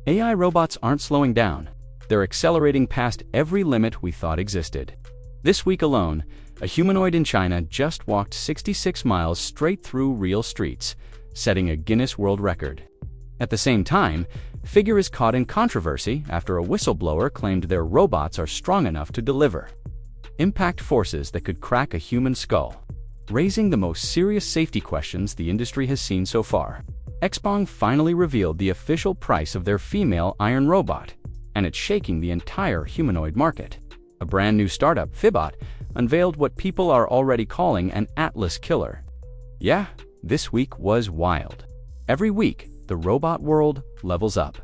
AI robots aren't slowing down. They're accelerating past every limit we thought existed. This week alone, a humanoid in China just walked 66 miles straight through real streets, setting a Guinness World Record. At the same time, Figure is caught in controversy after a whistleblower claimed their robots are strong enough to deliver impact forces that could crack a human skull, raising the most serious safety questions the industry has seen so far. XPeng finally revealed the official price of their female iron robot, and it's shaking the entire humanoid market. A brand new startup, Fibbot, unveiled what people are already calling an Atlas killer. Yeah, this week was wild. Every week, the robot world levels up,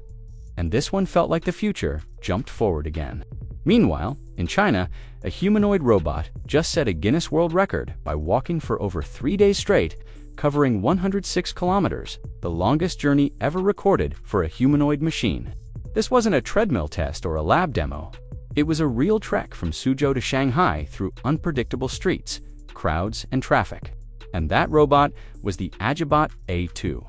and this one felt like the future jumped forward again. Meanwhile, in China, a humanoid robot just set a Guinness World Record by walking for over 3 days straight, covering 106 kilometers, the longest journey ever recorded for a humanoid machine. This wasn't a treadmill test or a lab demo. It was a real trek from Suzhou to Shanghai through unpredictable streets, crowds, and traffic. And that robot was the Agibot A2.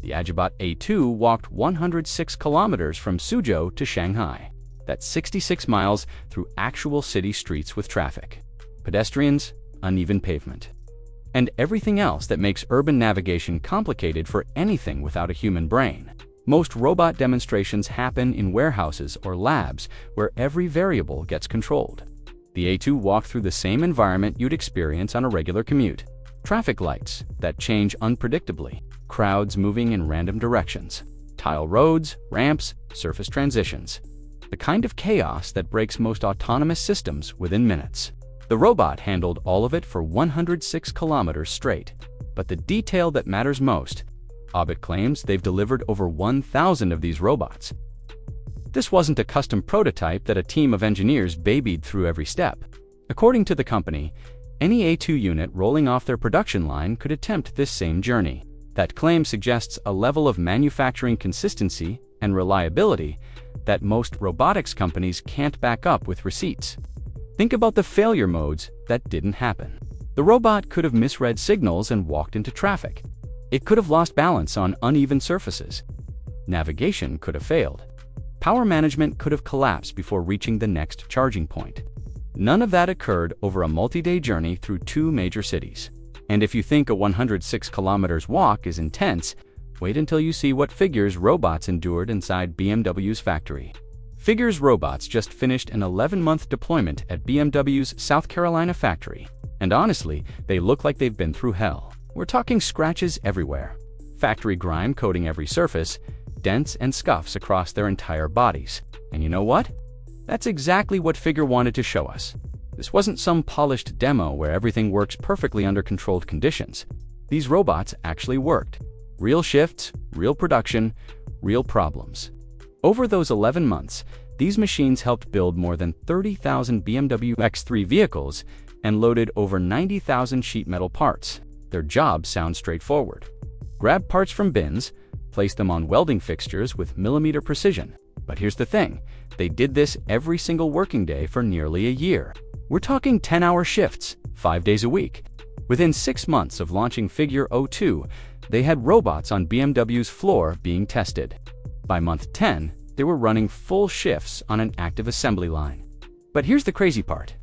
The Agibot A2 walked 106 kilometers from Suzhou to Shanghai. That's 66 miles through actual city streets with traffic, pedestrians, uneven pavement, and everything else that makes urban navigation complicated for anything without a human brain. Most robot demonstrations happen in warehouses or labs where every variable gets controlled. The A2 walked through the same environment you'd experience on a regular commute. Traffic lights that change unpredictably, crowds moving in random directions, tile roads, ramps, surface transitions. The kind of chaos that breaks most autonomous systems within minutes. The robot handled all of it for 106 kilometers straight. But the detail that matters most, Fibbot claims they've delivered over 1,000 of these robots. This wasn't a custom prototype that a team of engineers babied through every step. According to the company, any A2 unit rolling off their production line could attempt this same journey. That claim suggests a level of manufacturing consistency and reliability that most robotics companies can't back up with receipts. Think about the failure modes that didn't happen. The robot could have misread signals and walked into traffic. It could have lost balance on uneven surfaces. Navigation could have failed. Power management could have collapsed before reaching the next charging point. None of that occurred over a multi-day journey through 2 major cities. And if you think a 106 kilometers walk is intense, wait until you see what Figure's robots endured inside BMW's factory. Figure's robots just finished an 11-month deployment at BMW's South Carolina factory. And honestly, they look like they've been through hell. We're talking scratches everywhere, factory grime coating every surface, dents and scuffs across their entire bodies. And you know what? That's exactly what Figure wanted to show us. This wasn't some polished demo where everything works perfectly under controlled conditions. These robots actually worked. Real shifts, real production, real problems. Over those 11 months, these machines helped build more than 30,000 BMW X3 vehicles and loaded over 90,000 sheet metal parts. Their job sounds straightforward. Grab parts from bins, place them on welding fixtures with millimeter precision. But here's the thing, they did this every single working day for nearly a year. We're talking 10-hour shifts, 5 days a week. Within 6 months of launching Figure 02, they had robots on BMW's floor being tested. By month 10, they were running full shifts on an active assembly line. But here's the crazy part.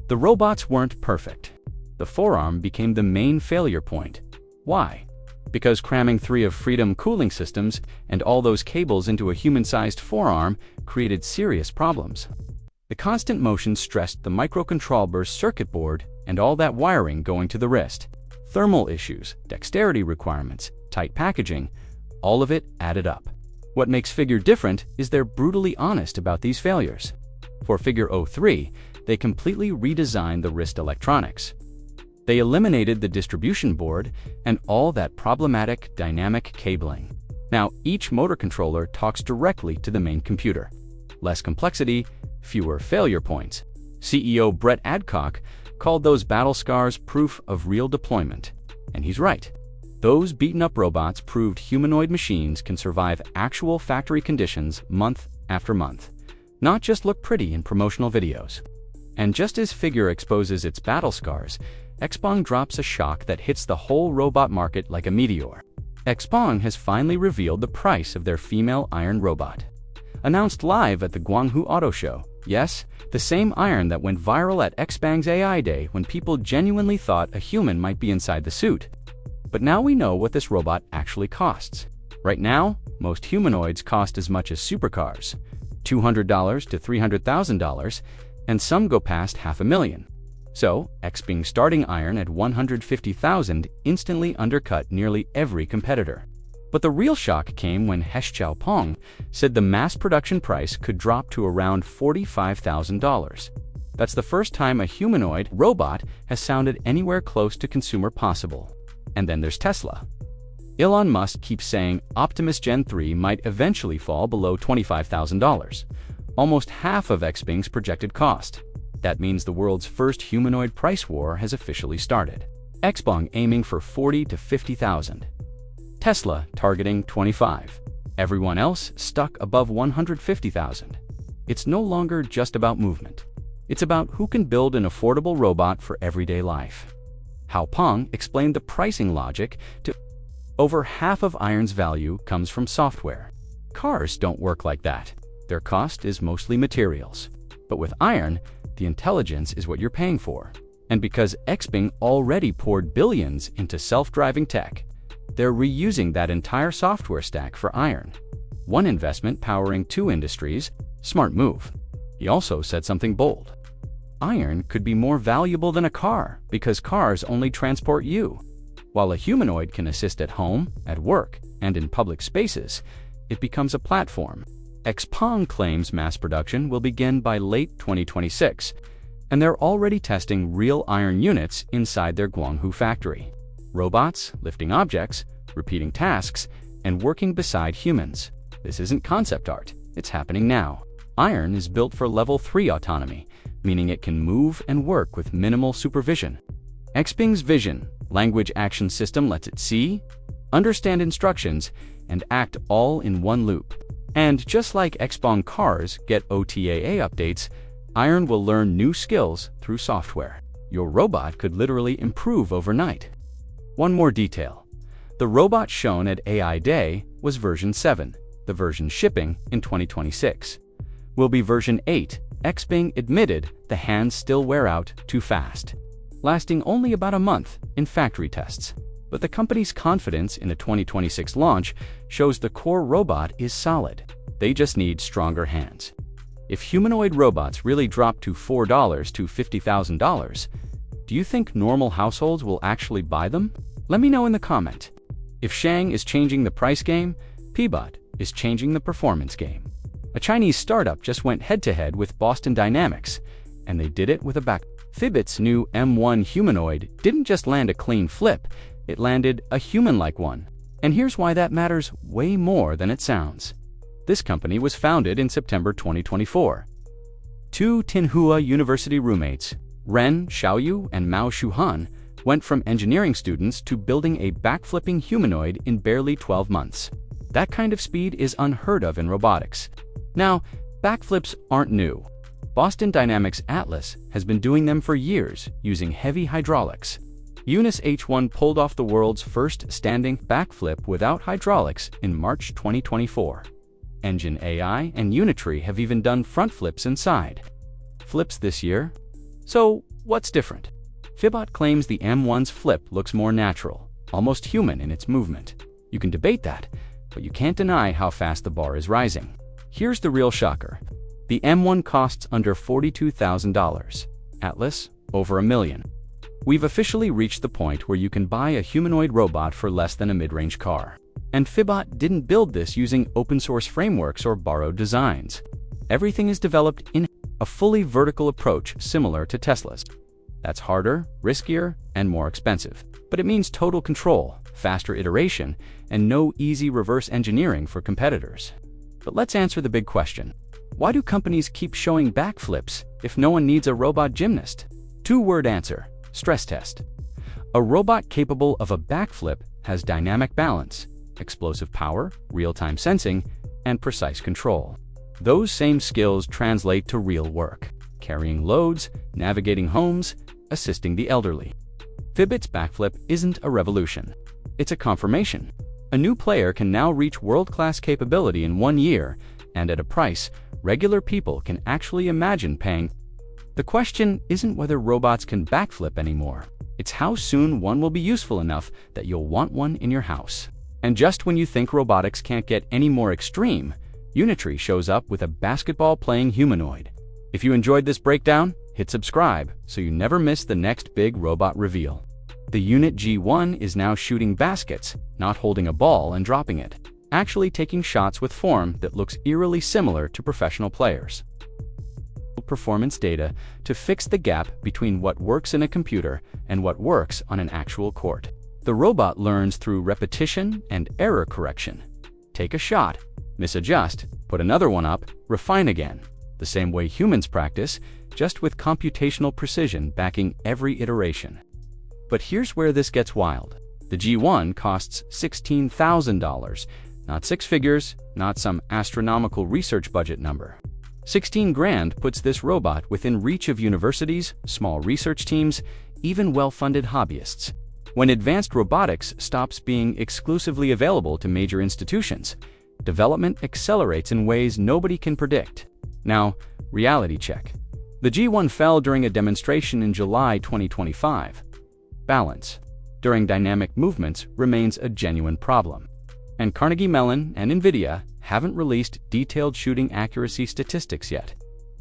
The robots weren't perfect. The forearm became the main failure point. Why? Because cramming 3 of Freedom cooling systems and all those cables into a human-sized forearm created serious problems. The constant motion stressed the microcontroller's circuit board and all that wiring going to the wrist. Thermal issues, dexterity requirements, tight packaging, all of it added up. What makes Figure different is they're brutally honest about these failures. For Figure 03, they completely redesigned the wrist electronics. They eliminated the distribution board and all that problematic dynamic cabling. Now, each motor controller talks directly to the main computer. Less complexity, fewer failure points. CEO Brett Adcock called those battle scars proof of real deployment. And he's right. Those beaten-up robots proved humanoid machines can survive actual factory conditions month after month, not just look pretty in promotional videos. And just as Figure exposes its battle scars, XPeng drops a shock that hits the whole robot market like a meteor. XPeng has finally revealed the price of their female iron robot. announced live at the Guangzhou Auto Show. Yes, the same iron that went viral at XPeng's AI Day when people genuinely thought a human might be inside the suit. But now we know what this robot actually costs. Right now, most humanoids cost as much as supercars, $200 to $300,000, and some go past $500,000. So, XPeng starting iron at $150,000 instantly undercut nearly every competitor. But the real shock came when XPeng said the mass production price could drop to around $45,000. That's the first time a humanoid robot has sounded anywhere close to consumer possible. And then there's Tesla. Elon Musk keeps saying Optimus Gen 3 might eventually fall below $25,000, almost half of XPeng's projected cost. That means the world's first humanoid price war has officially started. XPeng aiming for $40,000 to $50,000. Tesla targeting $25,000. Everyone else stuck above $150,000. It's no longer just about movement. It's about who can build an affordable robot for everyday life. Humanoid explained the pricing logic to over half of iron's value comes from software. Cars don't work like that. Their cost is mostly materials. But with iron, the intelligence is what you're paying for. And because XPeng already poured billions into self-driving tech, they're reusing that entire software stack for iron. One investment powering two industries, smart move. He also said something bold. Iron could be more valuable than a car because cars only transport you. While a humanoid can assist at home, at work, and in public spaces, it becomes a platform. XPeng claims mass production will begin by late 2026, and they're already testing real iron units inside their Guangzhou factory. Robots, lifting objects, repeating tasks, and working beside humans. This isn't concept art, it's happening now. Iron is built for level 3 autonomy, meaning it can move and work with minimal supervision. XPeng's vision, language action system lets it see, understand instructions, and act all in one loop. And just like XPeng cars get OTAA updates, iron will learn new skills through software. Your robot could literally improve overnight. One more detail. The robot shown at AI Day was version 7. The version shipping in 2026 will be version 8. XPeng admitted the hands still wear out too fast, lasting only about a month in factory tests. But the company's confidence in a 2026 launch shows the core robot is solid. They just need stronger hands. If humanoid robots really drop to $4,000 to $50,000, do you think normal households will actually buy them? Let me know in the comment. If Shang is changing the price game, Fibbot is changing the performance game. A Chinese startup just went head-to-head with Boston Dynamics, and they did it with a back. Fibbot's new M1 humanoid didn't just land a clean flip, it landed a human-like one. And here's why that matters way more than it sounds. This company was founded in September 2024. Two Tsinghua University roommates, Ren Xiaoyu and Mao Shuhan, went from engineering students to building a backflipping humanoid in barely 12 months. That kind of speed is unheard of in robotics. Now, backflips aren't new. Boston Dynamics Atlas has been doing them for years using heavy hydraulics. Eunice H1 pulled off the world's first standing backflip without hydraulics in March 2024. Engine AI and Unitree have even done front flips inside. Flips this year? So, what's different? Fibbot claims the M1's flip looks more natural, almost human in its movement. You can debate that, but you can't deny how fast the bar is rising. Here's the real shocker. The M1 costs under $42,000. Atlas, over $1 million. We've officially reached the point where you can buy a humanoid robot for less than a mid-range car. And Fibbot didn't build this using open-source frameworks or borrowed designs. Everything is developed in a fully vertical approach similar to Tesla's. That's harder, riskier, and more expensive. But it means total control, faster iteration, and no easy reverse engineering for competitors. But let's answer the big question. Why do companies keep showing backflips if no one needs a robot gymnast? Two-word answer: stress test. A robot capable of a backflip has dynamic balance, explosive power, real-time sensing, and precise control. Those same skills translate to real work: carrying loads, navigating homes, assisting the elderly. Fibbot's backflip isn't a revolution. It's a confirmation. A new player can now reach world-class capability in 1 year, and at a price regular people can actually imagine paying. The question isn't whether robots can backflip anymore. It's how soon one will be useful enough that you'll want one in your house. And just when you think robotics can't get any more extreme, Unitree shows up with a basketball-playing humanoid. If you enjoyed this breakdown, hit subscribe so you never miss the next big robot reveal. The Unit G1 is now shooting baskets, not holding a ball and dropping it, actually taking shots with form that looks eerily similar to professional players. Performance data to fix the gap between what works in a computer and what works on an actual court. The robot learns through repetition and error correction. Take a shot, misadjust, put another one up, refine again. The same way humans practice, just with computational precision backing every iteration. But here's where this gets wild. The G1 costs $16,000, not six figures, not some astronomical research budget number. 16 grand puts this robot within reach of universities, small research teams, even well-funded hobbyists. When advanced robotics stops being exclusively available to major institutions, development accelerates in ways nobody can predict. Now, reality check. The G1 fell during a demonstration in July 2025. Balance during dynamic movements remains a genuine problem. And Carnegie Mellon and NVIDIA haven't released detailed shooting accuracy statistics yet,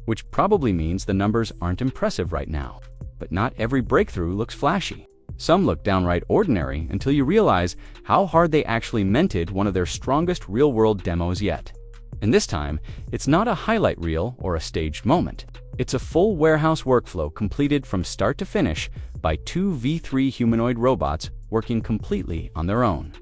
which probably means the numbers aren't impressive right now. But not every breakthrough looks flashy. Some look downright ordinary until you realize how hard they actually minted one of their strongest real-world demos yet. And this time, it's not a highlight reel or a staged moment. It's a full warehouse workflow completed from start to finish by two V3 humanoid robots working completely on their own.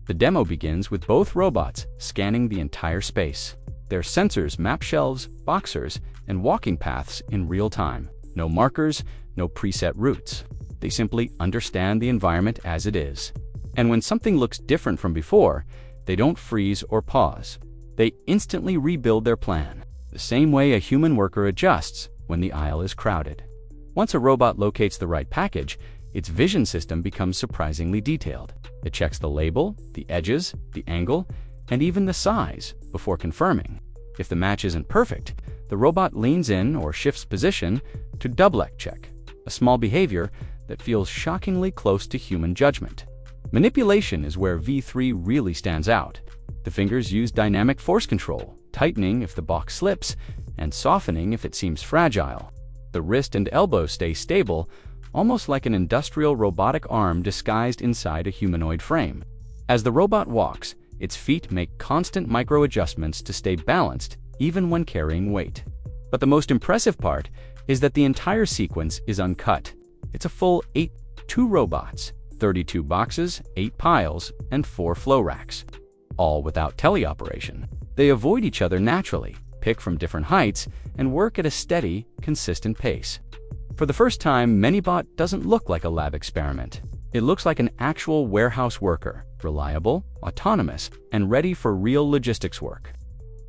The demo begins with both robots scanning the entire space. Their sensors map shelves, boxers, and walking paths in real time. No markers, no preset routes. They simply understand the environment as it is. And when something looks different from before, they don't freeze or pause. They instantly rebuild their plan, the same way a human worker adjusts when the aisle is crowded. Once a robot locates the right package, its vision system becomes surprisingly detailed. It checks the label, the edges, the angle, and even the size before confirming. If the match isn't perfect, the robot leans in or shifts position to double check, a small behavior that feels shockingly close to human judgment. Manipulation is where V3 really stands out. The fingers use dynamic force control, tightening if the box slips and softening if it seems fragile. The wrist and elbow stay stable, almost like an industrial robotic arm disguised inside a humanoid frame. As the robot walks, its feet make constant micro-adjustments to stay balanced, even when carrying weight. But the most impressive part is that the entire sequence is uncut. It's a full 2 robots, 32 boxes, 8 piles, and 4 flow racks. All without teleoperation. They avoid each other naturally, pick from different heights, and work at a steady, consistent pace. For the first time, ManyBot doesn't look like a lab experiment. It looks like an actual warehouse worker, reliable, autonomous, and ready for real logistics work.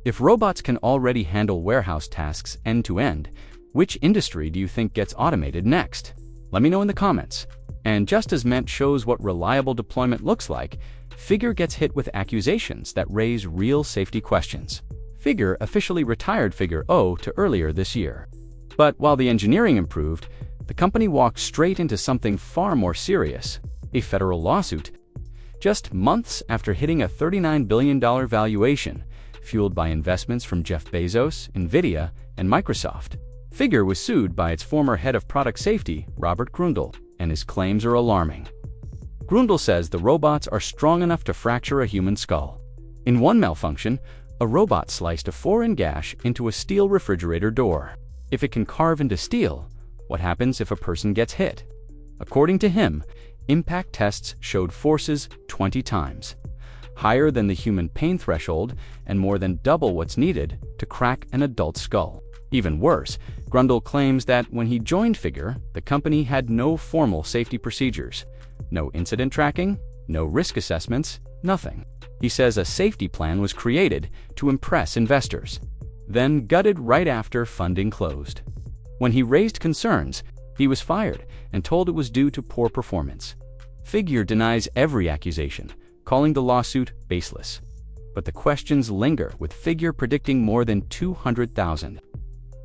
If robots can already handle warehouse tasks end-to-end, which industry do you think gets automated next? Let me know in the comments. And just as Ment shows what reliable deployment looks like, Figure gets hit with accusations that raise real safety questions. Figure officially retired Figure O to earlier this year. But while the engineering improved, the company walked straight into something far more serious, a federal lawsuit. Just months after hitting a $39 billion valuation, fueled by investments from Jeff Bezos, NVIDIA, and Microsoft, Figure was sued by its former head of product safety, Robert Grundle, and his claims are alarming. Grundle says the robots are strong enough to fracture a human skull. In one malfunction, a robot sliced a 4-inch gash into a steel refrigerator door. If it can carve into steel, what happens if a person gets hit? According to him, impact tests showed forces 20 times, higher than the human pain threshold and more than double what's needed to crack an adult skull. Even worse, Grundle claims that when he joined Figure, the company had no formal safety procedures, no incident tracking, no risk assessments, nothing. He says a safety plan was created to impress investors, then gutted right after funding closed. When he raised concerns, he was fired and told it was due to poor performance. Figure denies every accusation, calling the lawsuit baseless. but the questions linger, with Figure predicting more than 200,000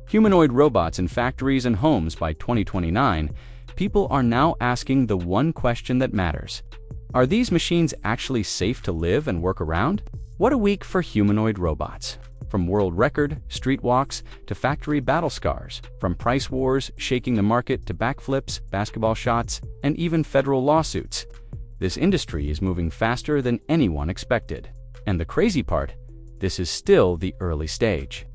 humanoid robots in factories and homes by 2029. People are now asking the one question that matters. Are these machines actually safe to live and work around? What a week for humanoid robots. From world record street walks to factory battle scars, from price wars shaking the market to backflips, basketball shots, and even federal lawsuits. This industry is moving faster than anyone expected. And the crazy part, this is still the early stage.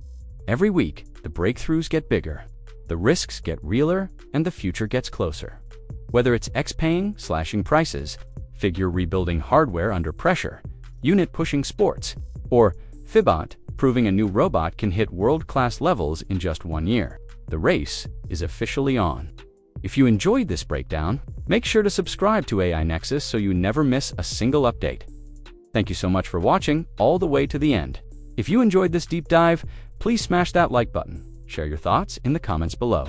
Every week, the breakthroughs get bigger, the risks get realer, and the future gets closer. Whether it's XPeng slashing prices, Figure rebuilding hardware under pressure, Unit pushing sports, or Fibbot proving a new robot can hit world-class levels in just 1 year, the race is officially on. If you enjoyed this breakdown, make sure to subscribe to AI Nexus so you never miss a single update. Thank you so much for watching all the way to the end. If you enjoyed this deep dive, please smash that like button, share your thoughts in the comments below.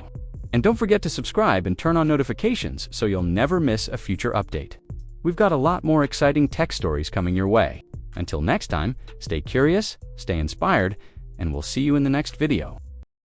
And don't forget to subscribe and turn on notifications so you'll never miss a future update. We've got a lot more exciting tech stories coming your way. Until next time, stay curious, stay inspired, and we'll see you in the next video.